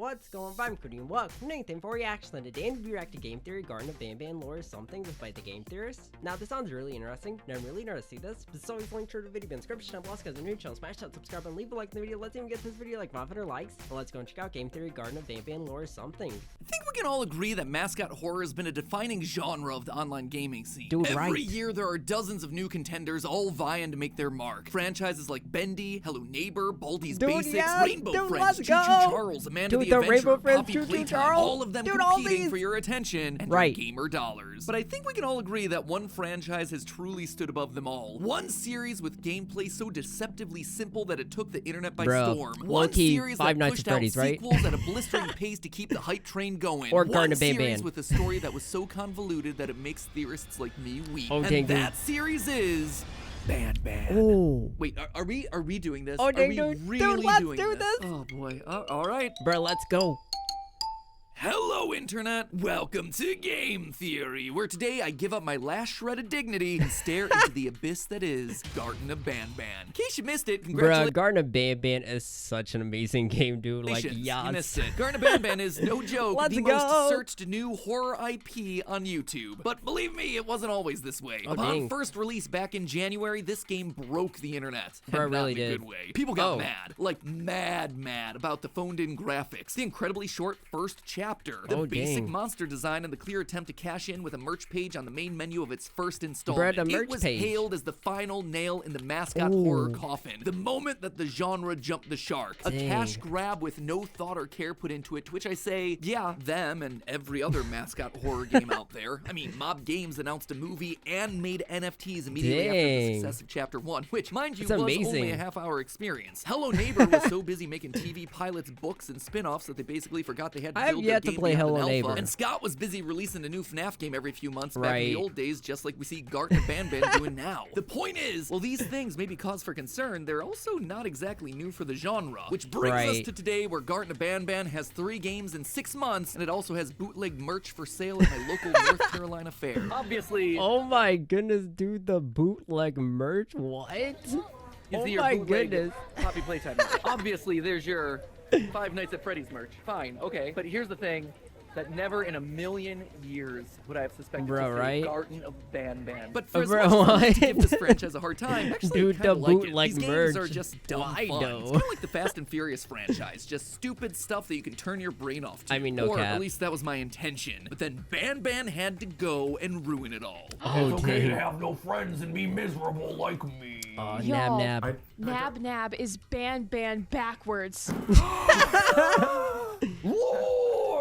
what's going on? I'm Cody and welcome to Nathan for Reaction. And today we react to Game Theory, Garten of BanBan lore or something by the Game Theorists. Now this sounds really interesting, and I'm really interested to see this. But it's always linked to the video in the description down below. Guys, if you're new to the channel, smash that subscribe and leave a like in the video. Let's even get this video like 500 likes. And let's go and check out Game Theory, Garten of BanBan lore or something. I think we can all agree that mascot horror has been a defining genre of the online gaming scene. Dude, Every year there are dozens of new contenders all vying to make their mark. Franchises like Bendy, Hello Neighbor, Baldi's Basics, Rainbow Friends, Choo Choo Charles, Amanda the Adventurer, Poppy Playtime, all of them competing for your attention and your gamer dollars. But I think we can all agree that one franchise has truly stood above them all. One series with gameplay so deceptively simple that it took the internet by storm. One series that pushed out sequels at a blistering pace to keep the hype train going. Or Garten of BanBan. One series BanBan. with a story that was so convoluted that it makes theorists like me weep. Oh, and that series is BanBan. Oh. Wait, are we doing this? Oh, are we dude, really let's doing do this. Oh boy. All right. Bro, let's go. Hello, Internet! Welcome to Game Theory, where today I give up my last shred of dignity and stare into the abyss that is Garten of BanBan. In case you missed it, congratulations. Bro, Garten of BanBan is such an amazing game, dude. Like, yes. You missed it. Garten of BanBan is, no joke, the most searched new horror IP on YouTube. But believe me, it wasn't always this way. Upon first release back in January, this game broke the internet. Bro, and really not in a did. good way. People got mad. Like, mad about the phoned-in graphics, the incredibly short first chapter, the basic monster design, and the clear attempt to cash in with a merch page on the main menu of its first installment. It was hailed as the final nail in the mascot horror coffin. The moment that the genre jumped the shark. A cash grab with no thought or care put into it, to which I say, yeah, them and every other mascot horror game out there. I mean, Mob Games announced a movie and made NFTs immediately after the success of Chapter 1, which, mind you, was only a half-hour experience. Hello Neighbor was so busy making TV pilots, books, and spin-offs that they basically forgot they had to build their game beyond an alpha. And Scott was busy releasing a new FNAF game every few months back in the old days, just like we see Garten of BanBan doing now. The point is, while these things may be cause for concern, they're also not exactly new for the genre. Which brings us to today, where Garten of BanBan has 3 games in 6 months, and it also has bootleg merch for sale at my local North Carolina fair. Obviously. Oh my goodness, dude, the bootleg merch? What? Oh my goodness. Poppy Playtime. Obviously, there's your Five Nights at Freddy's merch. Fine, okay. But here's the thing. That never in a million years would I have suspected Garten of BanBan. But for as much as to give this franchise a hard time, actually dude, the bootleg These merch. games are just dumb fun. It's kind of like the Fast and Furious franchise, just stupid stuff that you can turn your brain off to. I mean, no cap. Or at least that was my intention. But then BanBan had to go and ruin it all. It's okay to have no friends and be miserable like me. Nab. Nab is BanBan backwards.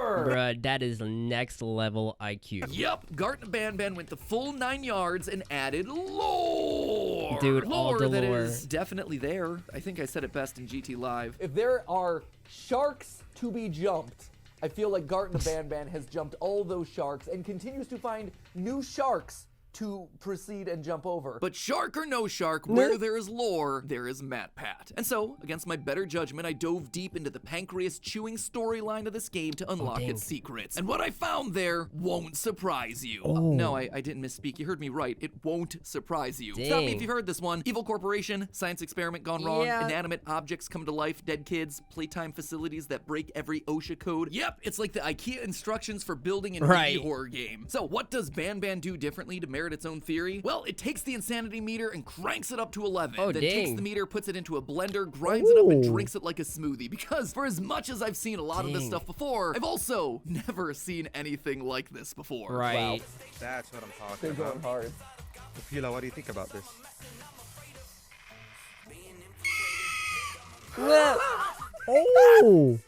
Bruh, that is next level IQ. Yup, Garten of BanBan went the full 9 yards and added lore. Dude, all the that lore is definitely there. I think I said it best in GT Live. If there are sharks to be jumped, I feel like Garten of BanBan has jumped all those sharks and continues to find new sharks to proceed and jump over. But shark or no shark, where there is lore, there is MatPat. And so, against my better judgment, I dove deep into the pancreas-chewing storyline of this game to unlock its secrets. And what I found there won't surprise you. No, I didn't misspeak. You heard me right. It won't surprise you. Stop me if you've heard this one. Evil corporation, science experiment gone wrong, inanimate objects come to life, dead kids, playtime facilities that break every OSHA code. Yep, it's like the IKEA instructions for building an indie horror game. So what does BanBan do differently to merit its own theory? Well, it takes the insanity meter and cranks it up to 11. Then takes the meter, puts it into a blender, grinds it up, and drinks it like a smoothie. Because for as much as I've seen a lot of this stuff before, I've also never seen anything like this before. Wow. That's what I'm talking about. They're going hard. Fila, what do you think about this? Oh!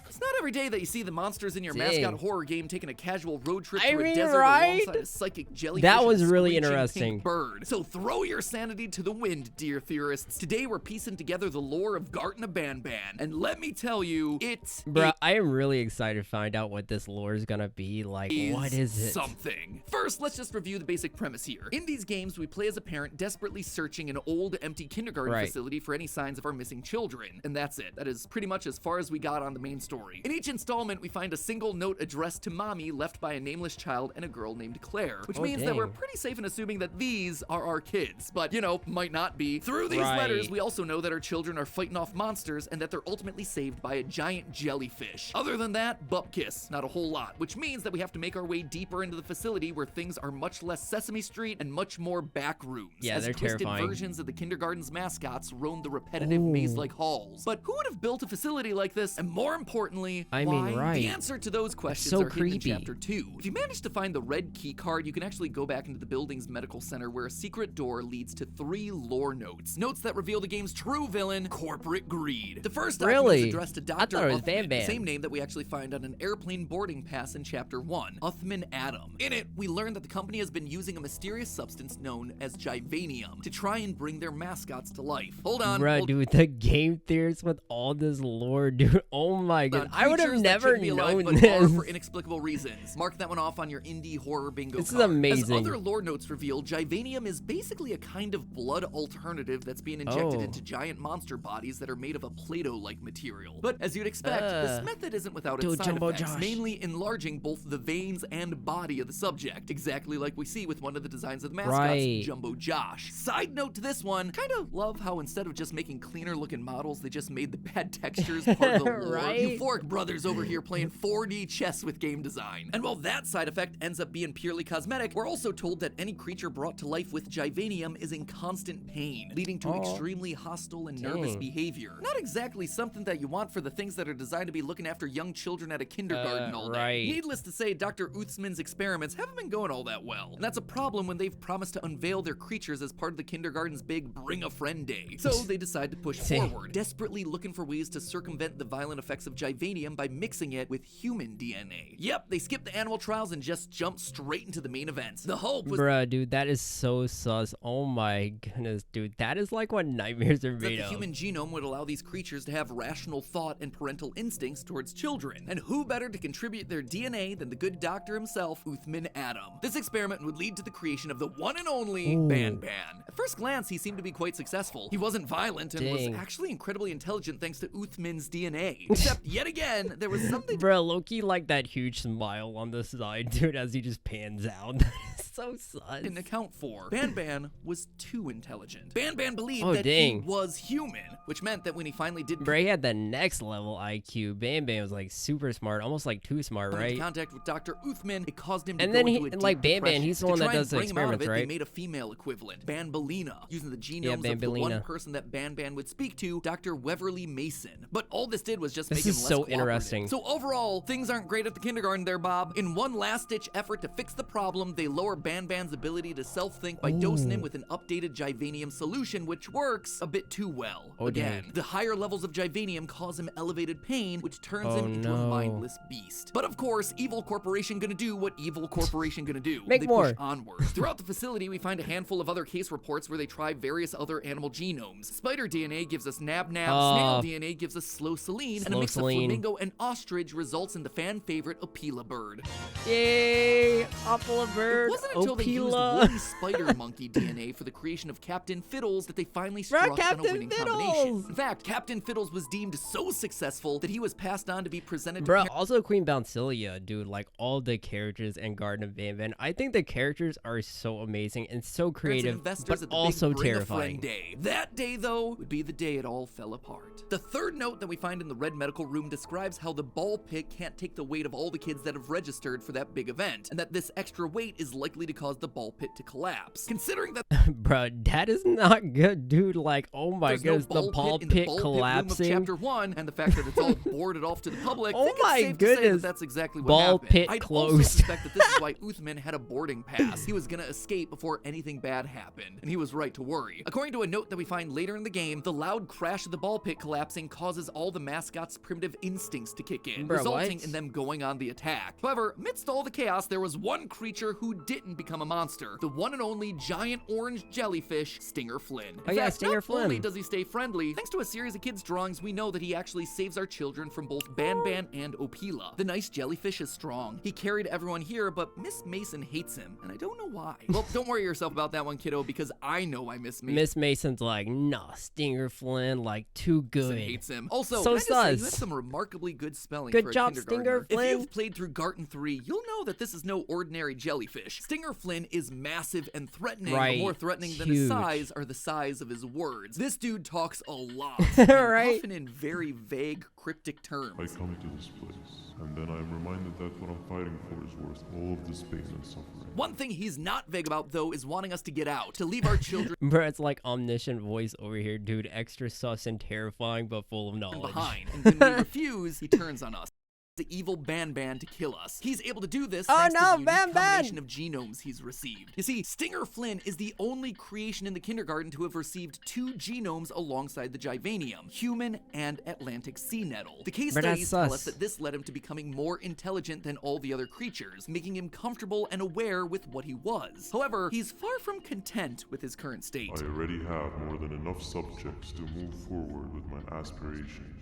It's not every day that you see the monsters in your mascot horror game taking a casual road trip through a desert alongside a psychic jellyfish. That was and really screeching interesting. pink bird. So throw your sanity to the wind, dear theorists. Today we're piecing together the lore of Garten of BanBan, and let me tell you, Bruh, I am really excited to find out what this lore is gonna be like. What is it? Something. First, let's just review the basic premise here. In these games, we play as a parent desperately searching an old, empty kindergarten facility for any signs of our missing children, and that's it. That is pretty much as far as we got on the main story. In each installment, we find a single note addressed to Mommy left by a nameless child and a girl named Claire, which means that we're pretty safe in assuming that these are our kids, but, you know, might not be. Through these letters, we also know that our children are fighting off monsters and that they're ultimately saved by a giant jellyfish. Other than that, bupkis, not a whole lot, which means that we have to make our way deeper into the facility where things are much less Sesame Street and much more back rooms. Yeah, as they're twisted terrifying. Versions of the kindergarten's mascots roam the repetitive maze-like halls. But who would have built a facility like this? And more importantly, why? The answer to those questions are hidden in Chapter 2. If you manage to find the red key card, you can actually go back into the building's medical center where a secret door leads to 3 lore notes. Notes that reveal the game's true villain, corporate greed. The first document is addressed to Dr. Uthman, the same name that we actually find on an airplane boarding pass in Chapter 1, Uthman Adam. In it, we learn that the company has been using a mysterious substance known as Jivanium to try and bring their mascots to life. Hold on. Bruh, dude, the game theories with all this lore, dude. Oh my god. I would have never known this. For inexplicable reasons. Mark that one off on your indie horror bingo card. This is amazing. As other lore notes reveal, Jivanium is basically a kind of blood alternative that's being injected into giant monster bodies that are made of a Play-Doh-like material. But as you'd expect, this method isn't without its side effects, mainly enlarging both the veins and body of the subject, exactly like we see with one of the designs of the mascots, Jumbo Josh. Side note to this one, kind of love how instead of just making cleaner looking models, they just made the bad textures part of the lore. Euphoric brothers over here playing 4D chess with game design. And while that side effect ends up being purely cosmetic, we're also told that any creature brought to life with Jivanium is in constant pain, leading to extremely hostile and nervous behavior. Not exactly something that you want for the things that are designed to be looking after young children at a kindergarten all day. Needless to say, Dr. Uthman's experiments haven't been going all that well. And that's a problem when they've promised to unveil their creatures as part of the kindergarten's big Bring a Friend Day. So they decide to push forward, desperately looking for ways to circumvent the violent effects of Jivanium by mixing it with human DNA. Yep, they skipped the animal trials and just jumped straight into the main events. The hope was— Bruh, dude, that is so sus. Oh my goodness, dude. That is like what nightmares are made of. The human genome would allow these creatures to have rational thought and parental instincts towards children. And who better to contribute their DNA than the good doctor himself, Uthman Adam? This experiment would lead to the creation of the one and only BanBan. At first glance, he seemed to be quite successful. He wasn't violent and was actually incredibly intelligent thanks to Uthman's DNA. Except, yet again, there was something— Bro, Loki like that huge smile on the side, dude, as he just pans out. That is so sus. Didn't account for. BanBan was too intelligent. BanBan believed that he was human, which meant that when he finally did— Bro, he had the next level IQ. BanBan was like super smart, almost like too smart, right? Contact with Dr. Uthman, it caused him to and go then into a deep depression. He's the one that does the experiments, right? They made a female equivalent, BanBalina, using the genomes of the one person that BanBan would speak to, Dr. Weverly Mason. But all this did was just make him less cooperative. This is so interesting. So overall, things aren't great at the kindergarten there, Bob. In one last-ditch effort to fix the problem, they lower BanBan's ability to self-think by dosing him with an updated Jivanium solution, which works a bit too well. Again, the higher levels of Jivanium cause him elevated pain, which turns him into a mindless beast. But of course, evil corporation gonna do what evil corporation gonna do. They push onward. Throughout the facility, we find a handful of other case reports where they try various other animal genomes. Spider DNA gives us Nab-Nab, snail DNA gives us Slow Celine, and a mix of flamingo and ostrich results in the fan favorite Opila bird. Yay! Opila bird. It wasn't until they used woolly spider monkey DNA for the creation of Captain Fiddles that they finally struck on a winning combination. In fact, Captain Fiddles was deemed so successful that he was passed on to be presented to— also Queen Bouncilia, dude, like all the characters in Garten of BanBan. I think the characters are so amazing and so creative, but also terrifying. Day. That day, though, would be the day it all fell apart. The third note that we find in the red medical room describes how the ball pit can't take the weight of all the kids that have registered for that big event, and that this extra weight is likely to cause the ball pit to collapse. Considering that— Bro, that is not good, dude. Like, oh my goodness, the ball pit collapsing. Room of Chapter 1, and the fact that it's all boarded off to the public. Oh my goodness, that's exactly what ball happened. pit I'd closed. also suspect that this is why Uthman had a boarding pass. He was gonna escape before anything bad happened, and he was right to worry. According to a note that we find later in the game, the loud crash of the ball pit collapsing causes all the mascots' primitive instincts to kick in, resulting in them going on the attack. However, amidst all the chaos, there was one creature who didn't become a monster, the one and only giant orange jellyfish, Stinger Flynn. In fact, Stinger Flynn. Not only does he stay friendly, thanks to a series of kids' drawings, we know that he actually saves our children from both BanBan and Opila. The nice jellyfish is strong. He carried everyone here, but Miss Mason hates him, and I don't know why. Well, don't worry yourself about that one, kiddo, because I know I miss Mason. Miss Mason's like, nah, Stinger Flynn, like, too good. Hates him. Also, so you have some remarkably unbelievably good spelling Good for a job, kindergartner. Stinger Flynn. If you've played through Garten 3, you'll know that this is no ordinary jellyfish. Stinger Flynn is massive and threatening, but more threatening than his size are the size of his words. This dude talks a lot, and often in very vague, cryptic terms. I come to this place, and then I am reminded that what I'm fighting for is worth all of this pain and suffering. One thing he's not vague about, though, is wanting us to get out, to leave our children Bro, it's like omniscient voice over here, dude. Extra sus and terrifying, but full of knowledge. behind. And when we refuse, he turns on us. The evil BanBan to kill us. He's able to do this thanks to the unique combination of genomes he's received. You see, Stinger Flynn is the only creation in the kindergarten to have received 2 genomes alongside the Givanium, human and Atlantic sea nettle. The case studies tell us that this led him to becoming more intelligent than all the other creatures, making him comfortable and aware with what he was. However, he's far from content with his current state. I already have more than enough subjects to move forward with my aspirations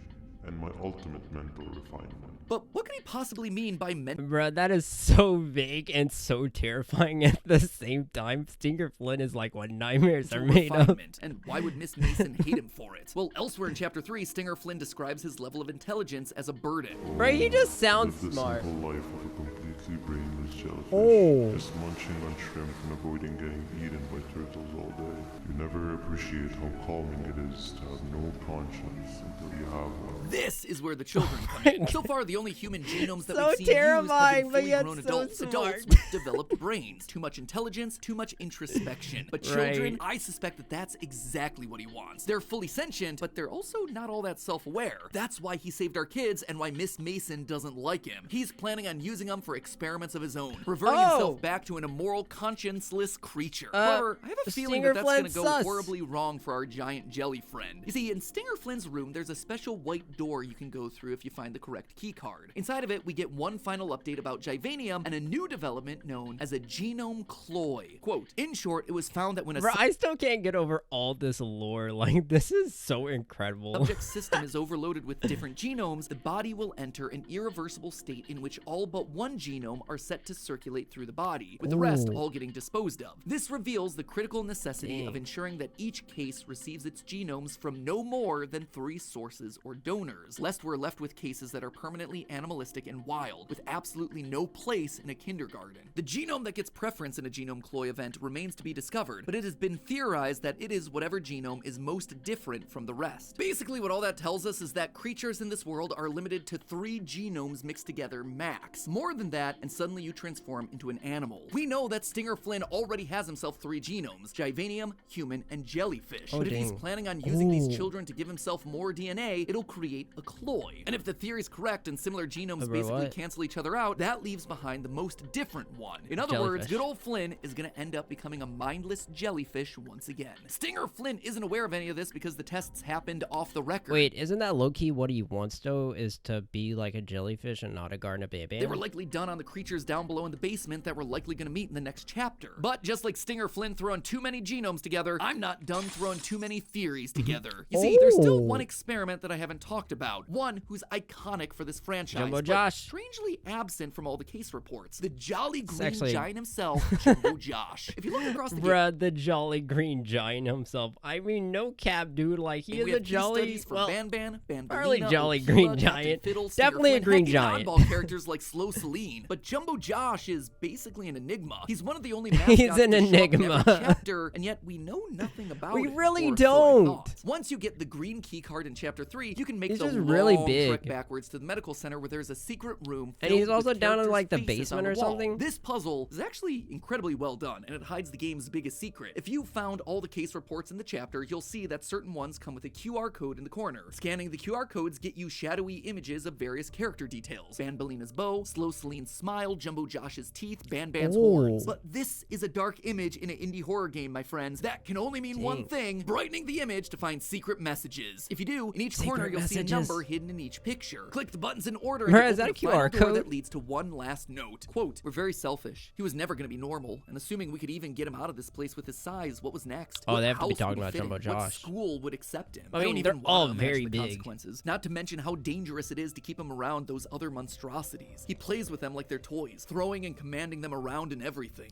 and my ultimate mental refinement. But what could he possibly mean by Bruh, that is so vague and so terrifying at the same time. Stinger Flynn is like what nightmares are made of. And why would Miss Mason hate him for it? Well, elsewhere in Chapter 3, Stinger Flynn describes his level of intelligence as a burden. Right, he just sounds Live the smart. simple life of a completely brainless jellyfish, just munching on shrimp and avoiding getting eaten by turtles all day. You never appreciate how calming it is to have no conscience until you have one. This is where the children come in. So far, the only human genomes that So we've seen used have terrifying, been but fully yet grown so adults smart. with developed brains. Too much intelligence, too much introspection. But children, I suspect that that's exactly what he wants. They're fully sentient, but they're also not all that self-aware. That's why he saved our kids and why Miss Mason doesn't like him. He's planning on using them for experiments of his own, reverting himself back to an immoral, conscienceless creature. However, I have a feeling that that's going to go horribly wrong for our giant jelly friend. You see, in Stinger Flynn's room, there's a special white door you can go through if you find the correct key card. Inside of it, we get one final update about Givanium and a new development known as a genome cloy. Quote, in short, it was found that when a I still can't get over all this lore. Like, this is so incredible. Subject system is overloaded with different genomes, the body will enter an irreversible state in which all but one genome are set to circulate through the body, with the rest all getting disposed of. This reveals the critical necessity of ensuring that each case receives its genomes from no more than 3 sources or donors, lest we're left with cases that are permanently animalistic and wild, with absolutely no place in a kindergarten. The genome that gets preference in a genome cloy event remains to be discovered, but it has been theorized that it is whatever genome is most different from the rest. Basically, what all that tells us is that creatures in this world are limited to 3 genomes mixed together max. More than that, and suddenly you transform into an animal. We know that Stinger Flynn already has himself 3 genomes, Givanium, human, and jellyfish. But if he's planning on using these children to give himself more DNA, it'll create a cloy. And if the theory's correct and similar genomes basically cancel each other out, that leaves behind the most different one. In other words, good old Flynn is gonna end up becoming a mindless jellyfish once again. Stinger Flynn isn't aware of any of this because the tests happened off the record. Wait, isn't that low-key what he wants, though, is to be like a jellyfish and not a Garten of BanBan? They were likely done on the creatures down below in the basement that we're likely gonna meet in the next chapter. But just like Stinger Flynn throwing too many genomes together, I'm not done throwing too many theories together. You see, there's still one experiment that I haven't talked about. One who's iconic for this franchise, but strangely absent from all the case reports. The jolly green giant himself, Jumbo Josh. If you look across the Bruh, the jolly green giant himself. I mean, no cap, dude. Like, he is a jolly, BanBan, early jolly green giant. Definitely a green giant. Oddball characters like Slow Celine, but Jumbo Josh is basically an enigma. He's one of the only mascots He's an enigma. chapter, and yet we know nothing about it. We really don't. Once you get the green key card in chapter 3, you can make the really long big trek backwards to the medical center where there's a secret room. And he's also down in like the basement or something. This puzzle is actually incredibly well done, and it hides the game's biggest secret. If you found all the case reports in the chapter, you'll see that certain ones come with a QR code in the corner. Scanning the QR codes get you shadowy images of various character details. Banbalina's bow, Slow Celine's smile, Jumbo Josh's teeth, BanBan's horns. But this is a dark image in an indie horror game, my friends. That can only mean one thing: brightening the image to find secret messages. If you do, in each corner you'll see a number hidden in each picture. Click the buttons in order and is that a QR code code that leads to one last note. Quote, we're very selfish. He was never going to be normal, and assuming we could even get him out of this place with his size, what was next? Oh, what they have to be house talking would about fit him? Jumbo Josh. What school would accept him? I mean, don't they're even all wanna very imagine the big. consequences. Not to mention how dangerous it is to keep him around those other monstrosities. He plays with them like they're toys, throwing growing and commanding them around and everything.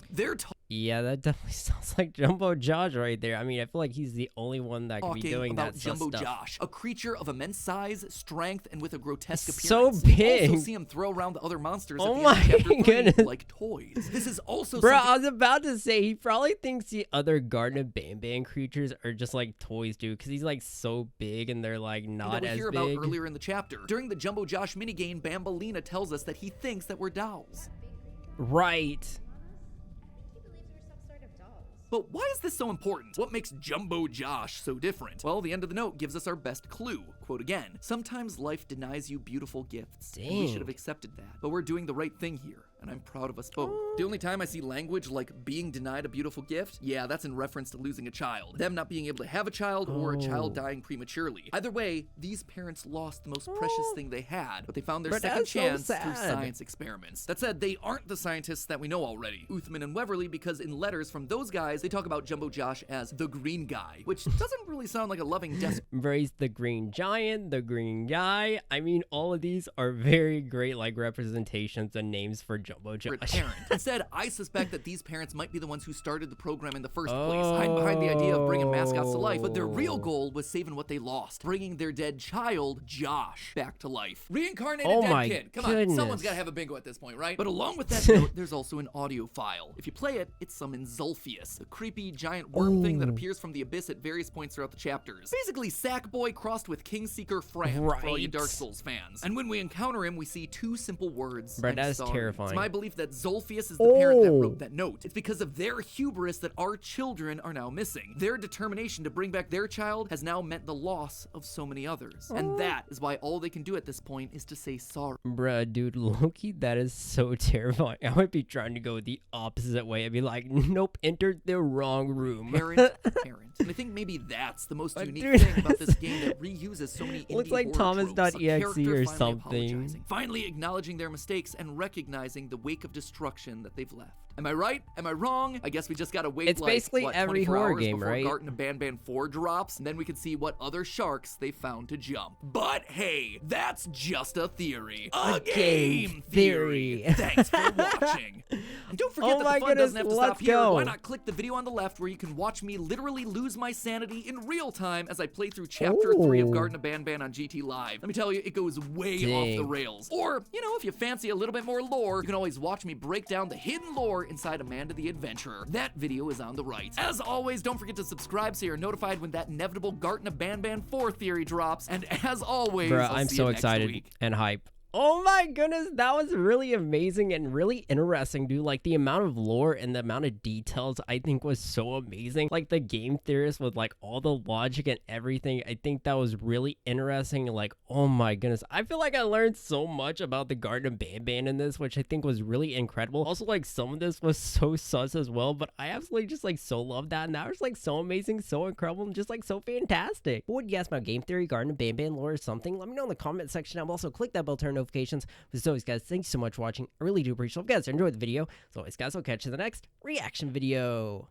Yeah, that definitely sounds like Jumbo Josh right there. I mean, I feel like he's the only one that could be doing about that Jumbo stuff. Josh, a creature of immense size, strength, and with a grotesque So appearance. big. You also see him throw around the other monsters Oh at the my end of chapter 3 goodness. like toys. This is also Bro, I was about to say, he probably thinks the other Garten of BanBan creatures are just like toys, dude, because he's like so big and they're like not that we as hear big. about earlier in the chapter. During the Jumbo Josh minigame, Bambalina tells us that he thinks that we're dolls. Right. But why is this so important? What makes Jumbo Josh so different? Well, the end of the note gives us our best clue. Quote again, sometimes life denies you beautiful gifts. And we should have accepted that. But we're doing the right thing here, and I'm proud of us both. The only time I see language like being denied a beautiful gift, yeah, that's in reference to losing a child. Them not being able to have a child or a child dying prematurely. Either way, these parents lost the most precious thing they had, but they found their second chance through science experiments. That said, they aren't the scientists that we know already, Uthman and Weverly, because in letters from those guys, they talk about Jumbo Josh as the green guy, which doesn't really sound like a loving Embrace the green giant, the green guy. I mean, all of these are very great like representations and names for Jumbo Josh. parent. Instead, I suspect that these parents might be the ones who started the program in the first place, hiding behind the idea of bringing mascots to life, but their real goal was saving what they lost, bringing their dead child, Josh, back to life. Reincarnated dead kid. Come on, someone's gotta have a bingo at this point, right? But along with that note, there's also an audio file. If you play it, it summons Zulfius, a creepy giant worm thing that appears from the abyss at various points throughout the chapters. Basically, Sackboy crossed with Kingseeker Fran for all you Dark Souls fans. And when we encounter him, we see two simple words. Bro, that's terrifying. It's my belief that Zulfius is the parent that wrote that note. It's because of their hubris that our children are now missing. Their determination to bring back their child has now meant the loss of so many others. And that is why all they can do at this point is to say sorry. Bruh, dude, Loki, that is so terrifying. I would be trying to go the opposite way. I'd be like, nope, entered the wrong room. Parent. And I think maybe that's the most unique thing about this game that reuses so many indie looks like horror tropes. Thomas.exe or something. Finally acknowledging their mistakes and recognizing the wake of destruction that they've left. Am I right? Am I wrong? I guess we just gotta wait. It's basically what, every 24 horror hours game, before right? Garten of BanBan 4 drops, and then we can see what other sharks they found to jump. But hey, that's just a theory. A game theory. Thanks for watching. And don't forget that the fun doesn't have to stop here. Why not click the video on the left where you can watch me literally lose my sanity in real time as I play through chapter 3 of Garten of BanBan on GT Live. Let me tell you, it goes way off the rails. Or, you know, if you fancy a little bit more lore, you can always watch me break down the hidden lore inside Amanda the Adventurer. That video is on the right. As always, don't forget to subscribe so you're notified when that inevitable Garten of BanBan 4 theory drops. And as always, Bruh, I'm so excited and hype. Oh my goodness, that was really amazing and really interesting, dude. Like, the amount of lore and the amount of details I think was so amazing. Like, the game theorist with, like, all the logic and everything, I think that was really interesting. Like, oh my goodness, I feel like I learned so much about the Garten of BanBan in this, which I think was really incredible. Also, like, some of this was so sus as well, but I absolutely just, like, so loved that. And that was, like, so amazing, so incredible, and just, like, so fantastic. What would you guys about game theory, Garten of BanBan lore, or something? Let me know in the comment section. Also, click that bell to turn notifications. But as always, guys, thanks so much for watching. I really do appreciate it. If you guys enjoyed the video, as always, guys, I'll catch you in the next reaction video.